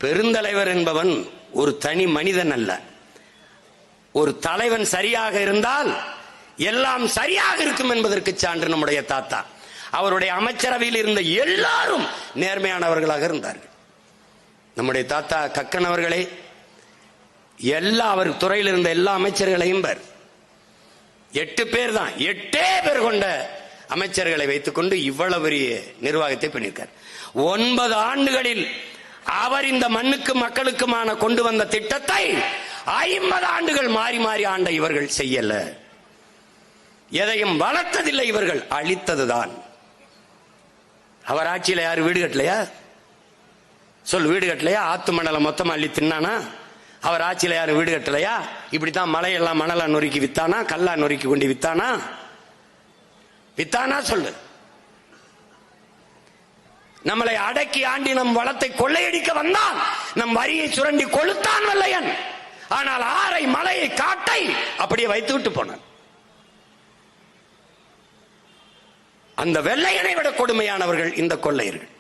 பெருந்தலைவர் என்பவன் ஒரு தனி மனிதன் அல்ல. ஒரு தலைவன் சரியாக இருந்தால் எல்லாம் சரியாக இருக்கும் என்பதற்கு சான்று நம்முடைய தாத்தா. அவருடைய அமைச்சரவையில் இருந்த எல்லாரும் நேர்மையானவர்களாக இருந்தார்கள். நம்முடைய தாத்தா கக்கன் அவர்களே அவர் துறையில் இருந்த எல்லா அமைச்சர்களையும் 8 பேர் தான், 8 பேர் கொண்ட அமைச்சர்களை வைத்துக் கொண்டு இவ்வளவு பெரிய நிர்வாகத்தை பண்ணியிருக்கார். 9 ஆண்டுகளில் அவர் இந்த மண்ணுக்கு மக்களுக்குமான கொண்டு வந்த திட்டத்தை 50 ஆண்டுகள் மாறி மாறி ஆண்ட இவர்கள் செய்யல. எதையும் வளர்த்ததில்லை, இவர்கள் அழித்ததுதான். அவர் ஆட்சியில் யாரு வீடு கட்டலையா? வீடு கட்டலையா? ஆத்து மணலை மொத்தமா அள்ளி தின்னானா? அவர் ஆட்சியில் யாரும் வீடு கட்டலையா? இப்படித்தான் மலையெல்லாம் மணலா நொறுக்கி வித்தானா? கல்லா நொறுக்கி கொண்டு வித்தானா? சொல்லு. நம்மளை அடக்கி ஆண்டி நம் வளத்தை கொள்ளையடிக்க வந்தான். நம் வரியை சுரண்டி கொளுத்தான் வெள்ளையன். ஆனால் ஆரை, மலையை, காட்டை அப்படியே வைத்து விட்டு போனான். அந்த வெள்ளையனை விட கொடுமையானவர்கள் இந்த கொள்ளையர்கள்.